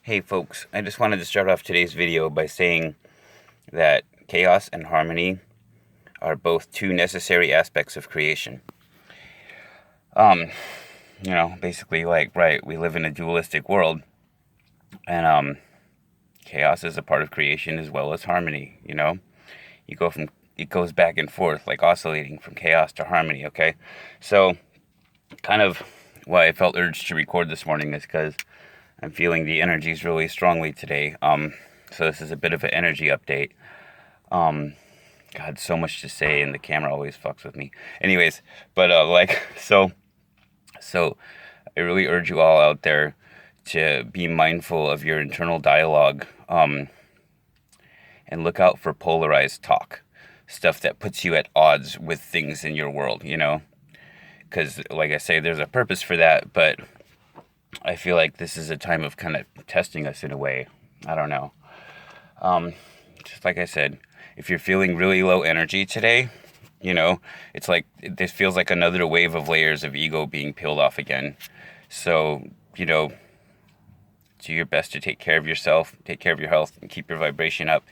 Hey folks, I just wanted to start off today's video by saying that chaos and harmony are both two necessary aspects of creation. Um, basically right, we live in a dualistic world, and chaos is a part of creation as well as harmony, it goes back and forth, like oscillating from chaos to harmony, okay? So, kind of why I felt urged to record this morning is because I'm feeling the energies really strongly today. So this is a bit of an energy update. God, so much to say, and the camera always fucks with me. Anyways, but so I really urge you all out there to be mindful of your internal dialogue, and look out for polarized talk, stuff that puts you at odds with things in your world. Because, like I say, there's a purpose for that, but I feel like this is a time of kind of testing us in a way. I don't know. Just like I said, if you're feeling really low energy today, it's like this feels like another wave of layers of ego being peeled off again. So, do your best to take care of yourself, take care of your health, and keep your vibration up.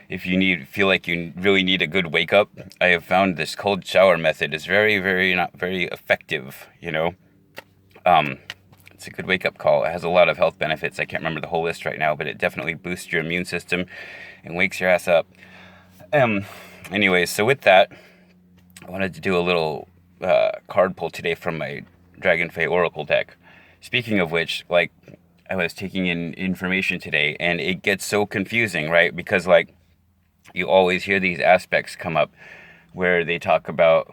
If you feel like you really need a good wake up, I have found this cold shower method is very, very not very effective. It's a good wake up call. It has a lot of health benefits. I can't remember the whole list right now, but it definitely boosts your immune system and wakes your ass up. Anyways, so with that, I wanted to do a little card pull today from my Dragonfey Oracle deck. Speaking of which, I was taking in information today, and it gets so confusing, right? Because, you always hear these aspects come up where they talk about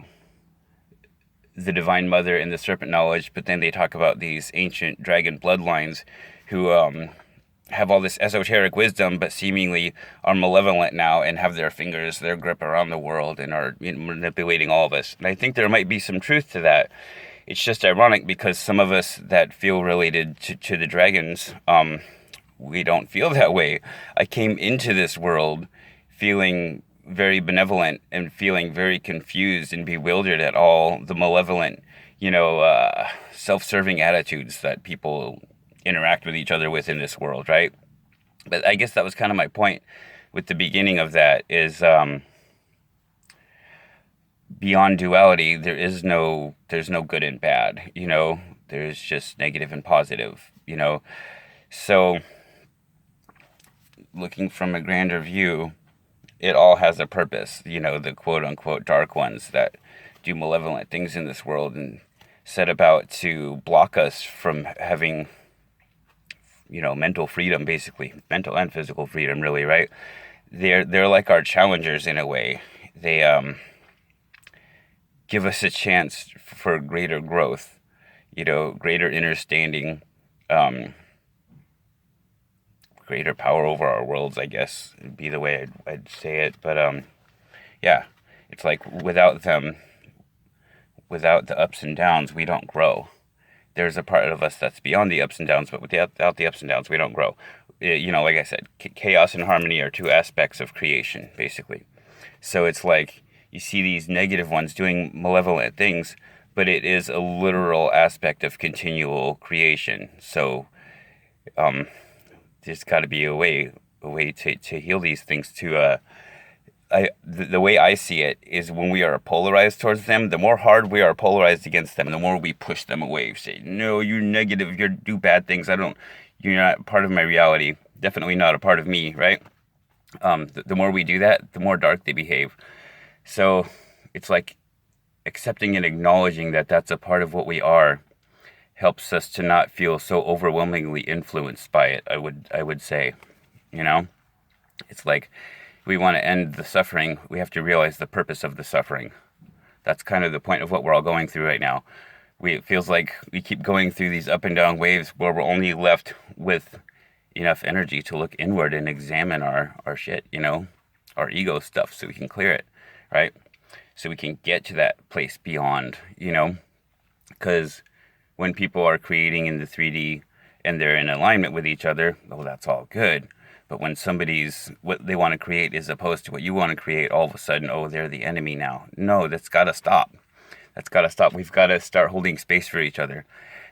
the Divine Mother and the Serpent Knowledge, but then they talk about these ancient dragon bloodlines who have all this esoteric wisdom, but seemingly are malevolent now and have their grip around the world and are manipulating all of us. And I think there might be some truth to that. It's just ironic because some of us that feel related to the dragons, we don't feel that way. I came into this world feeling very benevolent and feeling very confused and bewildered at all the malevolent, self-serving attitudes that people interact with each other with in this world, right? But I guess that was kind of my point with the beginning of that is, beyond duality, there's no good and bad, there's just negative and positive, So, looking from a grander view, it all has a purpose, the quote-unquote dark ones that do malevolent things in this world and set about to block us from having, mental freedom, basically. Mental and physical freedom, really, right? They're like our challengers in a way. They give us a chance for greater growth, greater understanding, greater power over our worlds, I guess, would be the way I'd say it. But, yeah, it's like without them, without the ups and downs, we don't grow. There's a part of us that's beyond the ups and downs, but without the ups and downs, we don't grow. Like I said, chaos and harmony are two aspects of creation, basically. So it's like you see these negative ones doing malevolent things, but it is a literal aspect of continual creation. So, there's got to be a way to heal these things. The way I see it is when we are polarized towards them, the more hard we are polarized against them, the more we push them away. We say, no, you're negative, you do bad things. You're not part of my reality. Definitely not a part of me, right? The more we do that, the more dark they behave. So it's like accepting and acknowledging that that's a part of what we are helps us to not feel so overwhelmingly influenced by it, I would say. It's like we want to end the suffering, we have to realize the purpose of the suffering. That's kind of the point of what we're all going through right now. It feels like we keep going through these up and down waves where we're only left with enough energy to look inward and examine our shit, our ego stuff, so we can clear it, right? So we can get to that place beyond, because when people are creating in the 3D and they're in alignment with each other, well, that's all good. But when what they want to create is opposed to what you want to create, all of a sudden, oh, they're the enemy now. No, that's got to stop. We've got to start holding space for each other.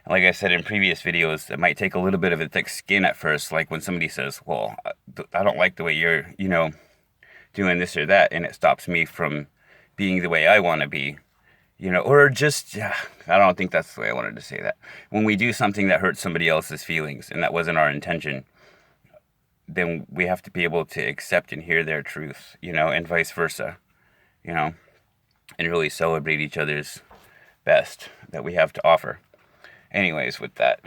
And like I said in previous videos, it might take a little bit of a thick skin at first, like when somebody says, well, I don't like the way you're, doing this or that, and it stops me from being the way I want to be, or just, yeah, I don't think that's the way I wanted to say that. When we do something that hurts somebody else's feelings and that wasn't our intention, then we have to be able to accept and hear their truth, and vice versa, and really celebrate each other's best that we have to offer. Anyways, with that,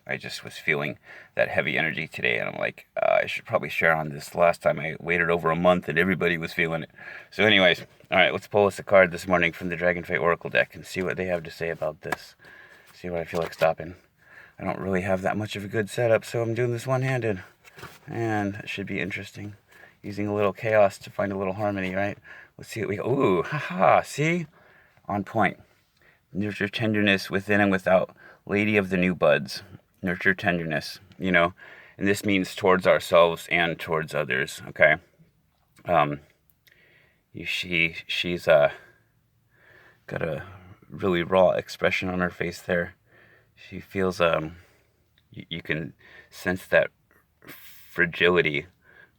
I just was feeling that heavy energy today, and I'm like, I should probably share on this. Last time I waited over a month and everybody was feeling it. So anyways, all right, let's pull us a card this morning from the Dragonflight Oracle deck and see what they have to say about this. See what I feel like stopping. I don't really have that much of a good setup, so I'm doing this one-handed. And it should be interesting. Using a little chaos to find a little harmony, right? Let's see what we got. Ooh, haha, see? On point. Nurture tenderness within and without. Lady of the New Buds. Nurture tenderness, and this means towards ourselves and towards others, okay? She's got a really raw expression on her face there. She feels, you can sense that fragility,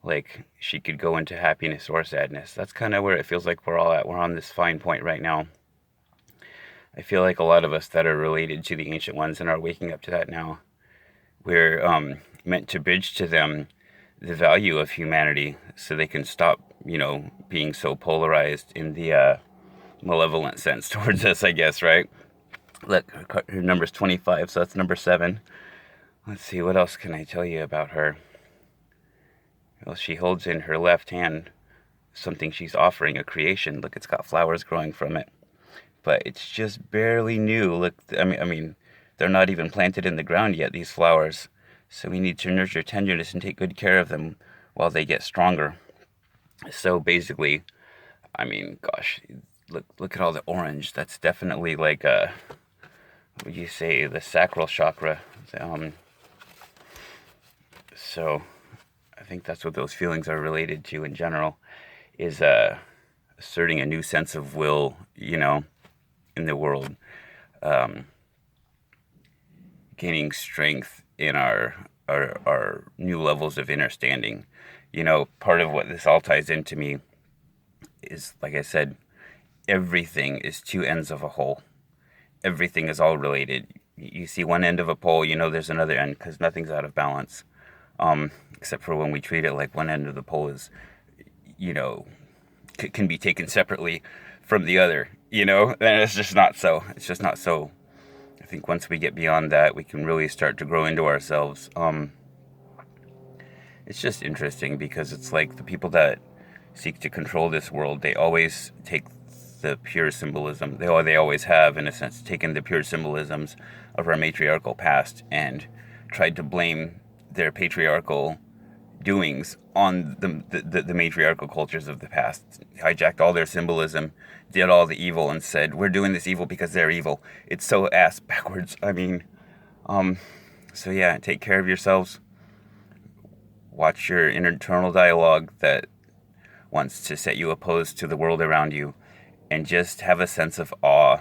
like she could go into happiness or sadness. That's kind of where it feels like we're all at. We're on this fine point right now. I feel like a lot of us that are related to the Ancient Ones and are waking up to that now, we're meant to bridge to them the value of humanity so they can stop, being so polarized in the malevolent sense towards us, I guess, right? Look, her number's 25, so that's number 7. Let's see, what else can I tell you about her? Well, she holds in her left hand something she's offering, a creation. Look, it's got flowers growing from it. But it's just barely new. Look, I mean, they're not even planted in the ground yet, these flowers. So we need to nurture tenderness and take good care of them while they get stronger. So basically, I mean, gosh, look at all the orange. That's definitely like what would you say, the sacral chakra. So I think that's what those feelings are related to in general, is asserting a new sense of will, in the world, gaining strength in our new levels of understanding. Part of what this all ties into me is, like I said, everything is two ends of a whole. Everything is all related. You see one end of a pole, there's another end, because nothing's out of balance, except for when we treat it like one end of the pole is, can be taken separately from the other, and it's just not so. It's just not so. I think once we get beyond that, we can really start to grow into ourselves. It's just interesting because it's like the people that seek to control this world, they always take the pure symbolism. They always have, in a sense, taken the pure symbolisms of our matriarchal past and tried to blame their patriarchal doings on the matriarchal cultures of the past. Hijacked all their symbolism, did all the evil, and said, we're doing this evil because they're evil. It's so ass backwards. I mean, so yeah, take care of yourselves. Watch your internal dialogue that wants to set you opposed to the world around you, and just have a sense of awe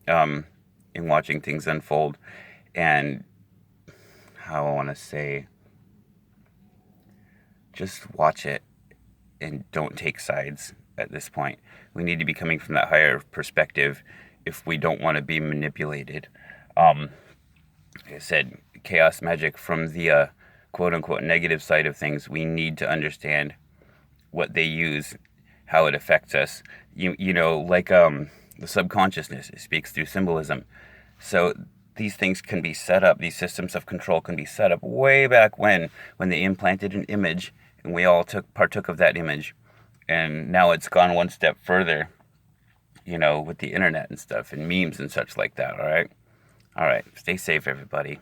in watching things unfold. And how I want to say, just watch it and don't take sides at this point. We need to be coming from that higher perspective if we don't want to be manipulated. Like I said, chaos magic from the quote-unquote negative side of things, we need to understand what they use, how it affects us. Like the subconsciousness, it speaks through symbolism. So these things can be set up, these systems of control can be set up way back when they implanted an image and we all partook of that image. And now it's gone one step further, with the internet and stuff and memes and such like that, all right? All right, stay safe, everybody.